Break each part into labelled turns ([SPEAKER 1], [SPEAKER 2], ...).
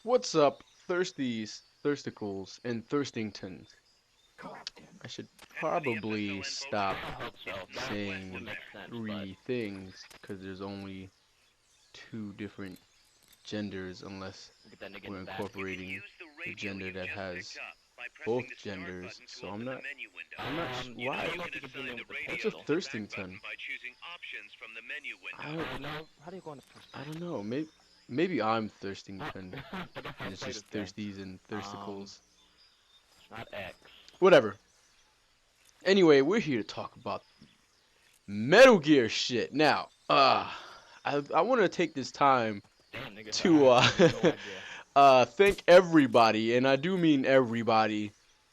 [SPEAKER 1] What's up, thirsties, thirsticles, and thirstingtons? I should probably stop
[SPEAKER 2] I hope so. That would
[SPEAKER 1] saying
[SPEAKER 2] make sense, but
[SPEAKER 1] three things because there's only two different genders unless
[SPEAKER 2] get that nigga in
[SPEAKER 1] we're
[SPEAKER 2] the basket.
[SPEAKER 1] incorporating the gender that has both genders. So
[SPEAKER 2] I
[SPEAKER 1] why?
[SPEAKER 2] don't know if you can do it with the
[SPEAKER 1] What's a
[SPEAKER 2] pistol.
[SPEAKER 1] thirstington? I don't,
[SPEAKER 2] How do you go on the
[SPEAKER 1] I don't know. Maybe I'm thirstington
[SPEAKER 2] I forgot how
[SPEAKER 1] and
[SPEAKER 2] to
[SPEAKER 1] it's
[SPEAKER 2] play this
[SPEAKER 1] just
[SPEAKER 2] game.
[SPEAKER 1] thirsties and
[SPEAKER 2] Um,
[SPEAKER 1] thirsticles.
[SPEAKER 2] it's not X.
[SPEAKER 1] Whatever. Anyway, we're here to talk about Metal Gear shit. Now, I want to take this time
[SPEAKER 2] Damn, nigga.
[SPEAKER 1] to
[SPEAKER 2] I have no idea.
[SPEAKER 1] thank everybody, and I do mean everybody.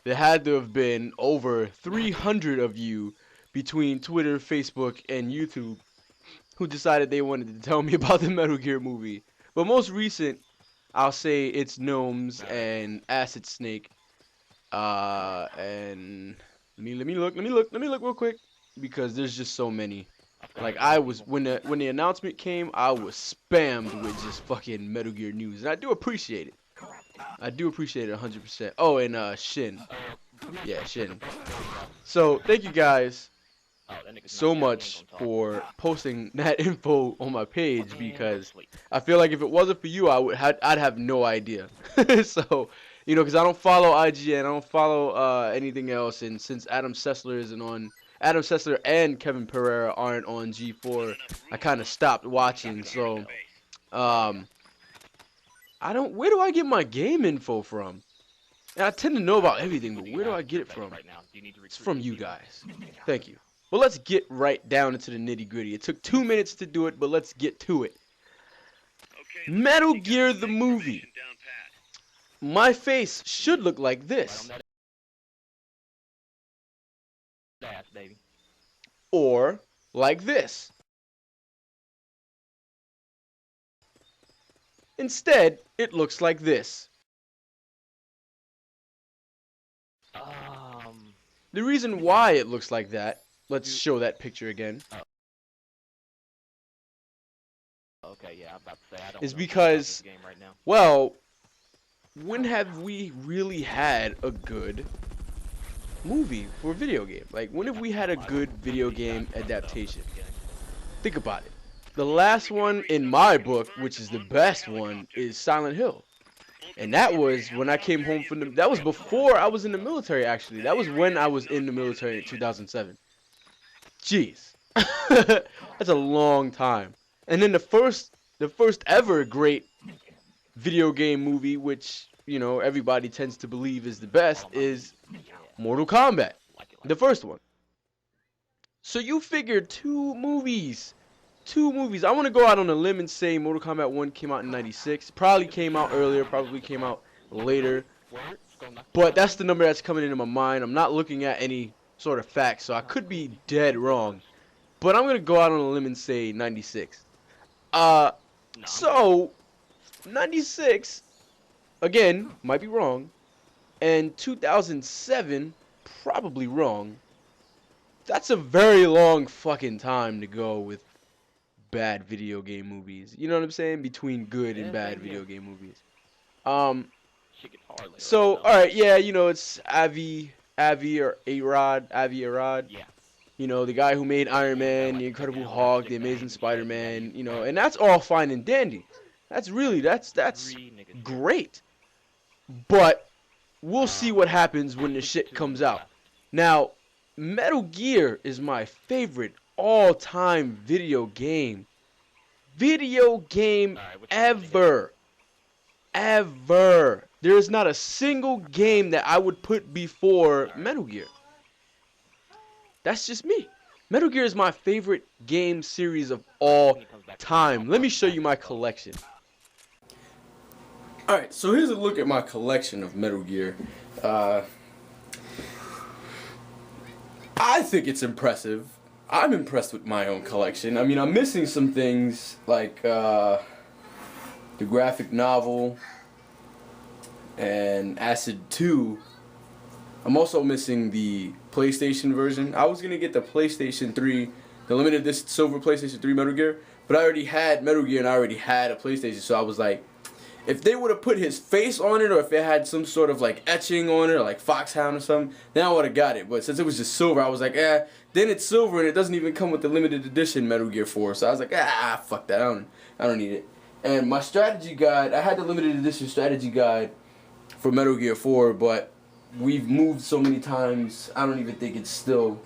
[SPEAKER 1] There had to have been over 300 of you between Twitter, Facebook, and YouTube who decided they wanted to tell me about the Metal Gear movie. But most recent, I'll say it's Gnomes
[SPEAKER 2] Alright.
[SPEAKER 1] and Acid Snake. And let me look real quick because there's just so many.
[SPEAKER 2] I've got
[SPEAKER 1] Like
[SPEAKER 2] a lot
[SPEAKER 1] I
[SPEAKER 2] of
[SPEAKER 1] was
[SPEAKER 2] people.
[SPEAKER 1] when the announcement came, I was spammed with just fucking Metal Gear news, and I do appreciate it. I do appreciate it 100%. Oh, and Shin, yeah, Shin. So thank you guys
[SPEAKER 2] Oh, that nigga's
[SPEAKER 1] so
[SPEAKER 2] knocked out. He ain't
[SPEAKER 1] much
[SPEAKER 2] gonna talk.
[SPEAKER 1] for posting that info on my page
[SPEAKER 2] And go to
[SPEAKER 1] because
[SPEAKER 2] sleep.
[SPEAKER 1] I feel like if it wasn't for you, I'd have no idea. So because I don't follow IGN, I don't follow anything else, and since Adam Sessler and Kevin Pereira aren't on G4, I kind of stopped watching. So um, I don't. Where do I get my game info from? And I tend to know
[SPEAKER 2] Alright,
[SPEAKER 1] about
[SPEAKER 2] how many
[SPEAKER 1] everything,
[SPEAKER 2] people
[SPEAKER 1] but
[SPEAKER 2] do you
[SPEAKER 1] where do
[SPEAKER 2] have
[SPEAKER 1] I
[SPEAKER 2] in
[SPEAKER 1] get
[SPEAKER 2] your
[SPEAKER 1] it
[SPEAKER 2] base
[SPEAKER 1] from?
[SPEAKER 2] right now? Do you need to
[SPEAKER 1] It's
[SPEAKER 2] recruit
[SPEAKER 1] from
[SPEAKER 2] new
[SPEAKER 1] you
[SPEAKER 2] people?
[SPEAKER 1] guys. Thank you. Well, let's get right down into the nitty gritty. It took 2 minutes to do it, but let's get to it. Metal Gear the movie. My face should look like
[SPEAKER 2] Right on
[SPEAKER 1] this,
[SPEAKER 2] that ass, baby.
[SPEAKER 1] or like this. Instead, it looks like this.
[SPEAKER 2] Um.
[SPEAKER 1] The reason why it looks like that, let's show that picture again,
[SPEAKER 2] Okay, yeah, I'm about to say I don't
[SPEAKER 1] is
[SPEAKER 2] know shit about this
[SPEAKER 1] because,
[SPEAKER 2] game right now.
[SPEAKER 1] well, when have we really had a good movie for a video game? Like, when have we had a
[SPEAKER 2] I don't
[SPEAKER 1] good video
[SPEAKER 2] think these guys
[SPEAKER 1] game
[SPEAKER 2] fucked up at
[SPEAKER 1] adaptation?
[SPEAKER 2] the beginning.
[SPEAKER 1] Think about it. The last one in my book, which is the best one, is Silent Hill. And that was when I came home from that was before I was in the military, actually. That was when I was in the military in 2007. Jeez. That's a long time. And then the first ever great video game movie, which, everybody tends to believe is the best,
[SPEAKER 2] Follow my lead.
[SPEAKER 1] is
[SPEAKER 2] Yeah,
[SPEAKER 1] Mortal Kombat.
[SPEAKER 2] like it, like
[SPEAKER 1] The
[SPEAKER 2] it.
[SPEAKER 1] first one. So you figure two movies. Two movies. I want to go out on a limb and say Mortal Kombat 1 came out in 96. Probably came out earlier, probably came out later.
[SPEAKER 2] Word, it's gonna knock the
[SPEAKER 1] But
[SPEAKER 2] shit out
[SPEAKER 1] that's
[SPEAKER 2] of
[SPEAKER 1] the
[SPEAKER 2] me.
[SPEAKER 1] number that's coming into my mind. I'm not looking at any sort of facts, so I could be dead wrong. But I'm going to go out on a limb and say 96. Uh,
[SPEAKER 2] No, I'm good.
[SPEAKER 1] so 96, again, might be wrong. And 2007, probably wrong. That's a very long fucking time to go with bad video game movies. You know what I'm saying? Between good and
[SPEAKER 2] Yeah,
[SPEAKER 1] bad
[SPEAKER 2] same here.
[SPEAKER 1] video game movies. Um,
[SPEAKER 2] Shit gets hard later on
[SPEAKER 1] so
[SPEAKER 2] though.
[SPEAKER 1] alright, yeah, it's Avi or Arad, Avi Arad.
[SPEAKER 2] Yeah.
[SPEAKER 1] The guy who made Iron
[SPEAKER 2] Yeah, the guy
[SPEAKER 1] Man,
[SPEAKER 2] like
[SPEAKER 1] the
[SPEAKER 2] to take
[SPEAKER 1] Incredible
[SPEAKER 2] animals out
[SPEAKER 1] Hulk,
[SPEAKER 2] to
[SPEAKER 1] the
[SPEAKER 2] get
[SPEAKER 1] Amazing
[SPEAKER 2] bangs and shit, and yeah,
[SPEAKER 1] Spider-Man, and that's all fine and dandy. That's
[SPEAKER 2] three niggas here.
[SPEAKER 1] great. But we'll see what
[SPEAKER 2] Um,
[SPEAKER 1] happens when the
[SPEAKER 2] actually,
[SPEAKER 1] shit
[SPEAKER 2] two
[SPEAKER 1] comes
[SPEAKER 2] niggas
[SPEAKER 1] out.
[SPEAKER 2] left.
[SPEAKER 1] Now, Metal Gear is my favorite all-time video game. Video game
[SPEAKER 2] Alright, which one you want to hit?
[SPEAKER 1] ever. Ever. There is not a single game that I would put before
[SPEAKER 2] Alright.
[SPEAKER 1] Metal Gear. That's just me. Metal Gear is my favorite game series of all
[SPEAKER 2] When he comes back to town,
[SPEAKER 1] time.
[SPEAKER 2] I'll
[SPEAKER 1] Let me
[SPEAKER 2] fucking
[SPEAKER 1] show
[SPEAKER 2] back
[SPEAKER 1] you
[SPEAKER 2] his
[SPEAKER 1] my
[SPEAKER 2] boat.
[SPEAKER 1] collection. Alright, so here's a look at my collection of Metal Gear. I think it's impressive. I'm impressed with my own collection. I mean, I'm missing some things like the graphic novel and Acid 2. I'm also missing the PlayStation version. I was going to get the PlayStation 3, the limited edition silver PlayStation 3 Metal Gear, but I already had Metal Gear and I already had a PlayStation, so I was like, If they would have put his face on it, or if it had some sort of like etching on it, or like Foxhound or something, then I would have got it. But since it was just silver, I was like, then it's silver and it doesn't even come with the limited edition Metal Gear 4. So I was like, fuck that. I don't need it. And my strategy guide, I had the limited edition strategy guide for Metal Gear 4, but we've moved so many times, I don't even think it's still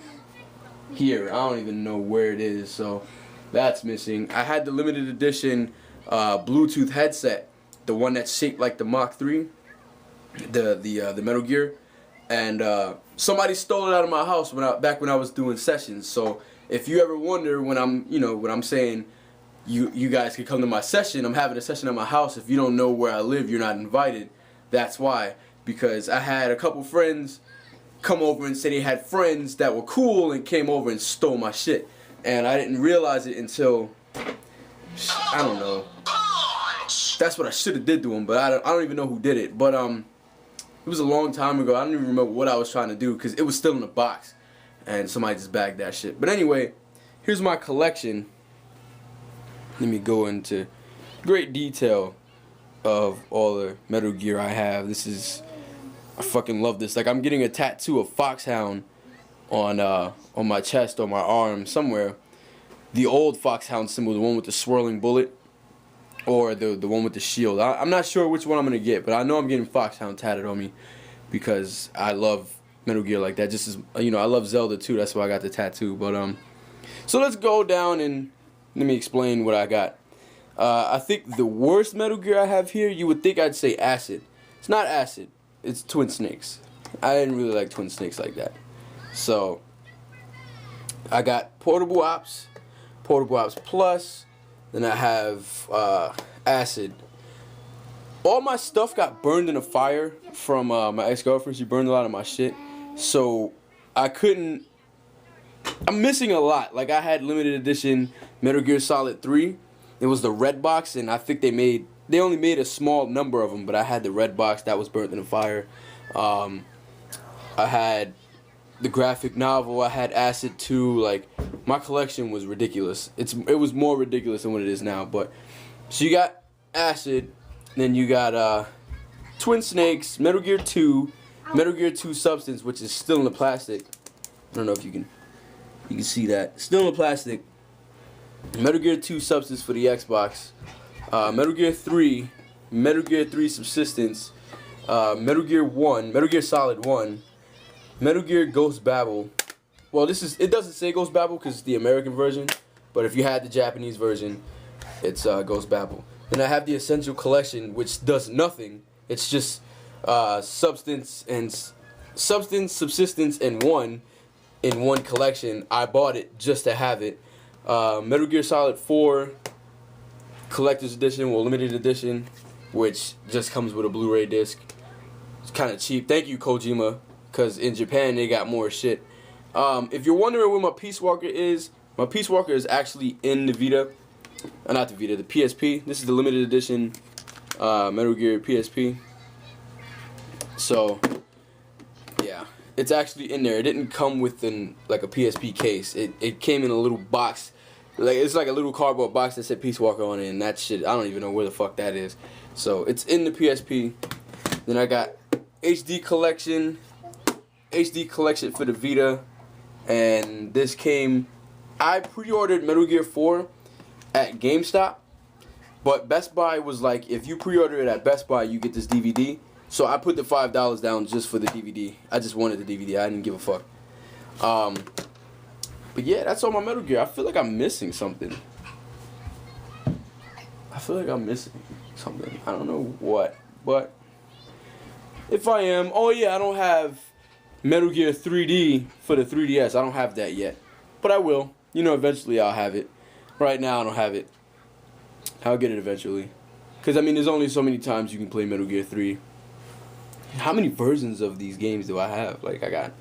[SPEAKER 1] here. I don't even know where it is, so that's missing. I had the limited edition Bluetooth headset, the one that's shaped like the Mach 3, the Metal Gear, and somebody stole it out of my house back when I was doing sessions. So if you ever wonder when I'm saying you guys could come to my session, I'm having a session at my house. If you don't know where I live, you're not invited. That's why, because I had a couple friends come over and say they had friends that were cool and came over and stole my shit, and I didn't realize it until, I don't know. That's what I should have did to him, but I don't even know who did it. But it was a long time ago. I don't even remember what I was trying to do because it was still in the box, and somebody just bagged that shit. But anyway, here's my collection. Let me go into great detail of all the Metal Gear I have. I fucking love this. Like, I'm getting a tattoo of Foxhound on my chest or my arm somewhere. The old Foxhound symbol, the one with the swirling bullet, or the one with the shield. I'm not sure which one I'm gonna get, but I know I'm getting Foxhound tatted on me because I love Metal Gear like that. Just as I love Zelda too. That's why I got the tattoo. But so let's go down and let me explain what I got. I think the worst Metal Gear I have here, you would think I'd say Acid. It's not Acid. It's Twin Snakes. I didn't really like Twin Snakes like that. So I got Portable Ops Plus. Then I have Acid. All my stuff got burned in a fire from my ex-girlfriend. She burned a lot of my shit. So I couldn't... I'm missing a lot. Like, I had limited edition Metal Gear Solid 3. It was the red box, and I think they only made a small number of them, but I had the red box that was burnt in a fire. I had the graphic novel. I had Acid 2. Like, my collection was ridiculous. It was more ridiculous than what it is now. But so you got Acid, then you got Twin Snakes, Metal Gear 2, Metal Gear 2 Substance, which is still in the plastic. I don't know if you can see that. Still in the plastic. Metal Gear 2 Substance for the Xbox. Metal Gear 3, Metal Gear 3 Subsistence, Metal Gear 1, Metal Gear Solid 1, Metal Gear Ghost Babel. Well, it doesn't say Ghost Babel because it's the American version, but if you had the Japanese version, it's Ghost Babel. Then I have the Essential Collection, which does nothing. It's just Substance, Subsistence, and 1 in one collection. I bought it just to have it. Metal Gear Solid 4 Collector's Edition, well, limited edition, which just comes with a Blu-ray disc. It's kind of cheap. Thank you, Kojima, because in Japan they got more shit. If you're wondering where my Peace Walker is actually in the Vita. Not the Vita, the PSP. This is the limited edition Metal Gear PSP. So, yeah, it's actually in there. It didn't come with like a PSP case. It came in a little box. Like, it's like a little cardboard box that said Peace Walker on it, and that shit, I don't even know where the fuck that is. So it's in the PSP. Then I got HD collection for the Vita, and this came. I pre-ordered Metal Gear 4 at GameStop, but Best Buy was like, if you pre-order it at Best Buy, you get this DVD. So I put the $5 down just for the DVD. I just wanted the DVD. I didn't give a fuck. But yeah, that's all my Metal Gear. I feel like I'm missing something. I don't know what, but if I am, oh yeah, I don't have Metal Gear 3D for the 3DS. I don't have that yet, but I will. Eventually I'll have it. Right now I don't have it. I'll get it eventually. Because, I mean, there's only so many times you can play Metal Gear 3. How many versions of these games do I have? Like, I got...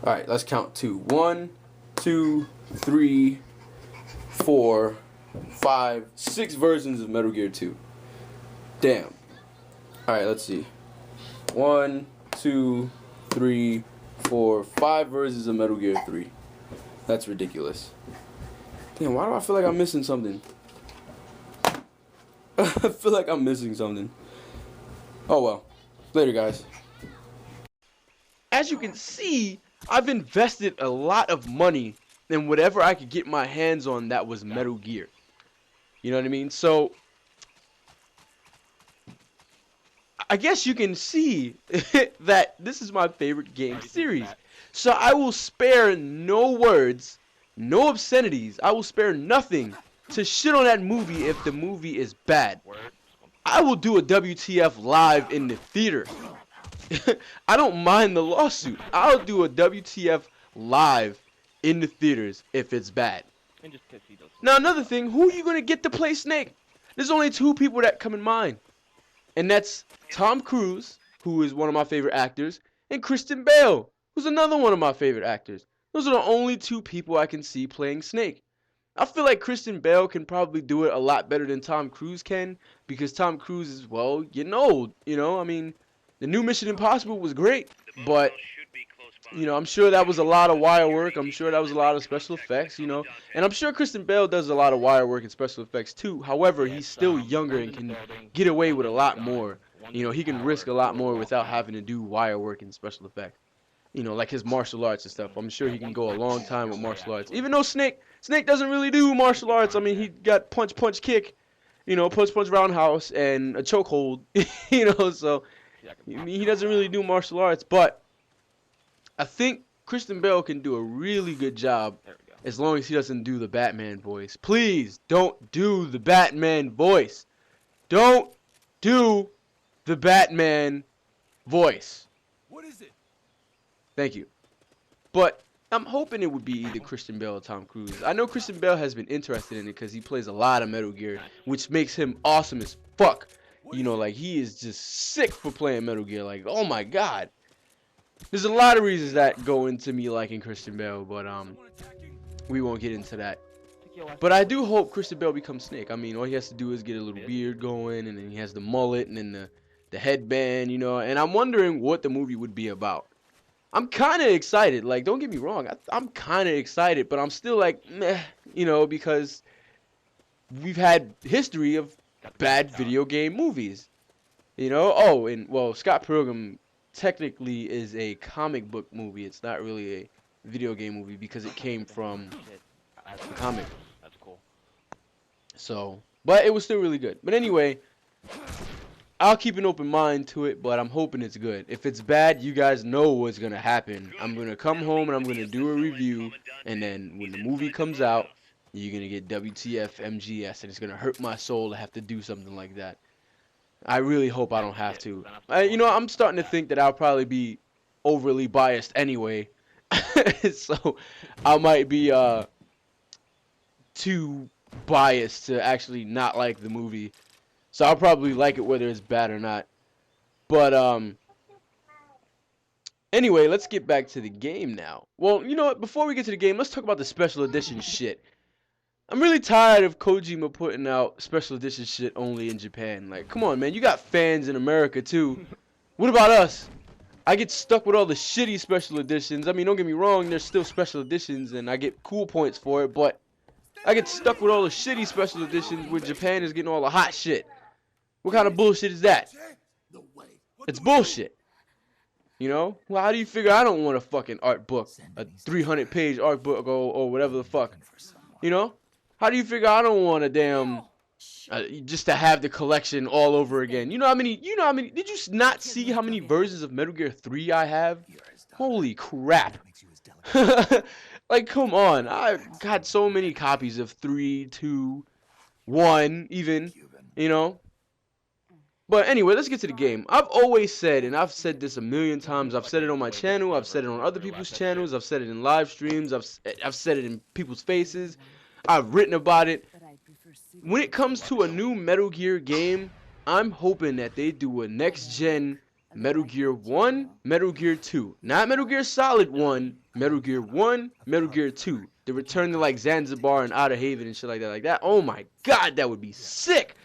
[SPEAKER 1] Alright, let's count 2. 1, 2, 3, 4, 5, 6 versions of Metal Gear 2. Damn. Alright, let's see. 1, 2, 3, 4, 5 versions of Metal Gear 3. That's ridiculous. Damn, why do I feel like I'm missing something?
[SPEAKER 3] I feel like I'm missing something. Oh well. Later, guys.
[SPEAKER 1] As you can see, I've invested a lot of money in whatever I could get my hands on that was Metal Gear. You know what I mean? So I guess you can see that this is my favorite game series. So I will spare no words, no obscenities. I will spare nothing to shit on that movie if the movie is bad. I will do a WTF live in the theater. I don't mind the lawsuit. I'll do a WTF live in the theaters if it's bad. Now another thing, who are you gonna get to play Snake? There's only two people that come in mind. And that's Tom Cruise, who is one of my favorite actors, and Christian Bale, who's another one of my favorite actors. Those are the only two people I can see playing Snake. I feel like Christian Bale can probably do it a lot better than Tom Cruise can, because Tom Cruise is, well, getting old, you know? I mean, the new Mission Impossible was great, but, you know, I'm sure that was a lot of wire work. I'm sure that was a lot of special effects, you know? And I'm sure Christian Bale does a lot of wire work and special effects too. However, he's still younger and can get away with a lot more. You know, he can risk a lot more without having to do wire work and special effects. You know, like his martial arts and stuff. I'm sure he can go a long time with martial arts. Even though Snake doesn't really do martial arts. I mean, he got punch, punch, kick, you know, punch, punch, roundhouse, and a chokehold. You know, so he doesn't really do martial arts. But I think Christian Bale can do a really good job as long as he doesn't do the Batman voice. Please don't do the Batman voice. Don't do the Batman voice.
[SPEAKER 4] What is it?
[SPEAKER 1] Thank you. But I'm hoping it would be either Christian Bale or Tom Cruise. I know Christian Bale has been interested in it because he plays a lot of Metal Gear, which makes him awesome as fuck. You know, like, he is just sick for playing Metal Gear. Like, oh my god. There's a lot of reasons that go into me liking Christian Bale, but we won't get into that. But I do hope Christian Bale becomes Snake. I mean, all he has to do is get a little beard going, and then he has the mullet, and then the headband, you know. And I'm wondering what the movie would be about. I'm kind of excited. Like, don't get me wrong. I'm kind of excited, but I'm still like, meh, you know, because we've had history of bad video game movies. You know? Oh, and, well, Scott Pilgrim technically is a comic book movie. It's not really a video game movie because it came from a comic.
[SPEAKER 2] That's cool.
[SPEAKER 1] So, but it was still really good. But anyway, I'll keep an open mind to it, but I'm hoping it's good. If it's bad, you guys know what's going to happen. I'm going to come home and I'm going to do a review, and then when the movie comes out, you're going to get WTF MGS, and it's going to hurt my soul to have to do something like that. I really hope I don't have to. You know, I'm starting to think that I'll probably be overly biased anyway. So I might be too biased to actually not like the movie. So I'll probably like it whether it's bad or not. But anyway, let's get back to the game now. Well, you know what? Before we get to the game, let's talk about the special edition shit. I'm really tired of Kojima putting out special edition shit only in Japan. Like, come on, man. You got fans in America, too. What about us? I get stuck with all the shitty special editions. I mean, don't get me wrong. There's still special editions, and I get cool points for it. But I get stuck with all the shitty special editions where Japan is getting all the hot shit. What kind of bullshit is that? It's bullshit. You know? Well, how do you figure I don't want a fucking art book? A 300-page art book or whatever the fuck. You know? How do you figure I don't want a damn just to have the collection all over again? You know how many? Did you not see how many versions of Metal Gear 3 I have? Holy crap! Like, come on! I've got so many copies of 3, 2, 1, even. You know. But anyway, let's get to the game. I've always said, and I've said this a million times. I've said it on my channel. I've said it on other people's channels. I've said it in live streams. I've said it in people's faces. I've written about it. When it comes to a new Metal Gear game, I'm hoping that they do a next-gen Metal Gear 1, Metal Gear 2. Not Metal Gear Solid 1, Metal Gear 1, Metal Gear 2. They return to like Zanzibar and Outer Haven and shit like that. Like that. Oh my god, that would be sick.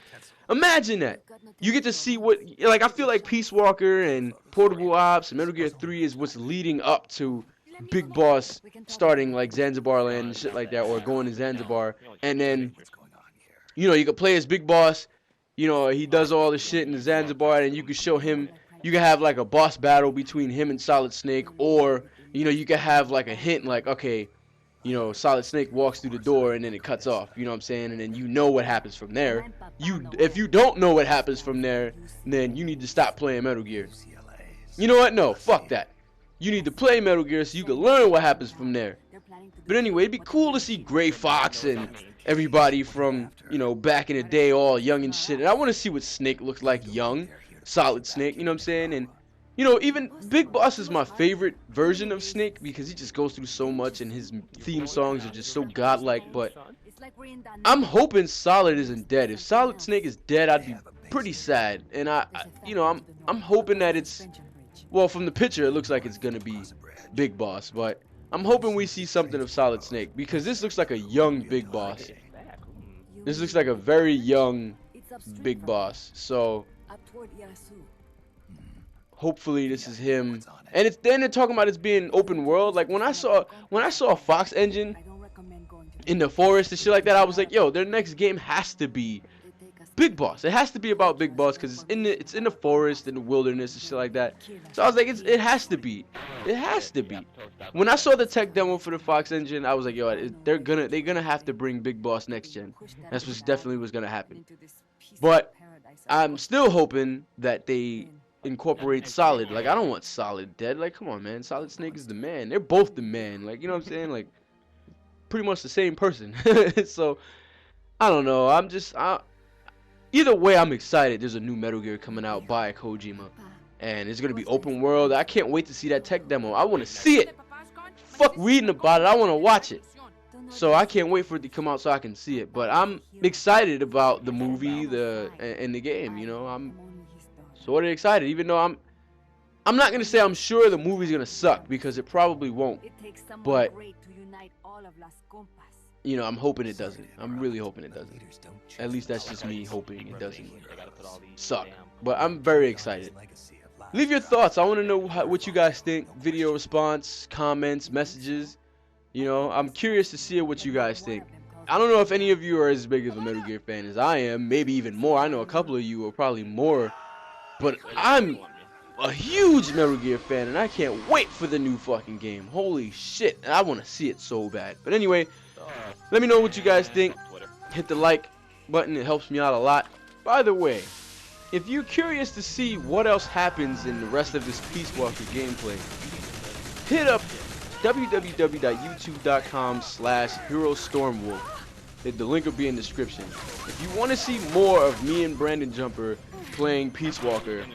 [SPEAKER 1] Imagine that. You get to see what, like, I feel like Peace Walker and Portable Ops and Metal Gear 3 is what's leading up to Big Boss starting like Zanzibar Land and shit like that, or going to Zanzibar, and then, you know, you could play as Big Boss, you know, he does all the shit in the Zanzibar, and you could show him. You could have like a boss battle between him and Solid Snake, or you know, you could have like a hint, like okay, you know, Solid Snake walks through the door and then it cuts off. You know what I'm saying? And then you know what happens from there. If you don't know what happens from there, then you need to stop playing Metal Gear. You know what? No, fuck that. You need to play Metal Gear so you can learn what happens from there. But anyway, it'd be cool to see Gray Fox and everybody from, you know, back in the day, all young and shit. And I want to see what Snake looks like young, Solid Snake, you know what I'm saying? And, you know, even Big Boss is my favorite version of Snake because he just goes through so much and his theme songs are just so godlike. But I'm hoping Solid isn't dead. If Solid Snake is dead, I'd be pretty sad. And you know, I'm hoping that it's, well, from the picture, it looks like it's gonna be Big Boss, but I'm hoping we see something of Solid Snake because this looks like a young Big Boss. This looks like a very young Big Boss. So hopefully this is him. And it's then they're talking about it's being open world. Like when I saw a Fox engine in the forest and shit like that, I was like, yo, their next game has to be Big Boss. It has to be about Big Boss because it's in the forest, in the wilderness and shit like that. So I was like, it has to be. It has to be. When I saw the tech demo for the Fox engine, I was like, yo, they're gonna have to bring Big Boss next gen. That's what definitely was gonna happen. But I'm still hoping that they incorporate Solid. Like I don't want Solid dead. Like come on, man. Solid Snake is the man. They're both the man. Like you know what I'm saying? Like pretty much the same person. So I don't know. Either way, I'm excited. There's a new Metal Gear coming out by Kojima, and it's gonna be open world. I can't wait to see that tech demo. I want to see it. Fuck reading about it. I want to watch it. So I can't wait for it to come out so I can see it. But I'm excited about the movie, and the game. You know, I'm sort of excited, even though I'm not gonna say I'm sure the movie's gonna suck because it probably won't. But you know, I'm hoping it doesn't. I'm really hoping it doesn't. At least that's just me hoping it doesn't suck. But I'm very excited. Leave your thoughts. I want to know what you guys think. Video response, comments, messages. You know, I'm curious to see what you guys think. I don't know if any of you are as big of a Metal Gear fan as I am. Maybe even more. I know a couple of you are probably more. But I'm a huge Metal Gear fan, and I can't wait for the new fucking game. Holy shit. I want to see it so bad. But anyway, let me know what you guys think. Hit the like button. It helps me out a lot. By the way, if you're curious to see what else happens in the rest of this Peace Walker gameplay, hit up www.youtube.com/HeroStormWolf. The link will be in the description. If you want to see more of me and Brandon Jumper playing Peace Walker,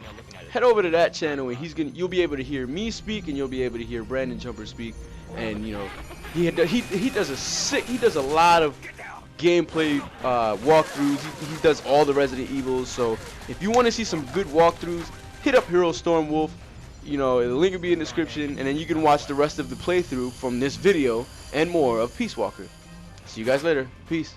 [SPEAKER 1] head over to that channel and you'll be able to hear me speak and you'll be able to hear Brandon Jumper speak. And you know, he does a lot of gameplay walkthroughs. He does all the Resident Evils. So if you want to see some good walkthroughs, hit up Hero Stormwolf. You know, the link will be in the description, and then you can watch the rest of the playthrough from this video and more of Peace Walker. See you guys later. Peace.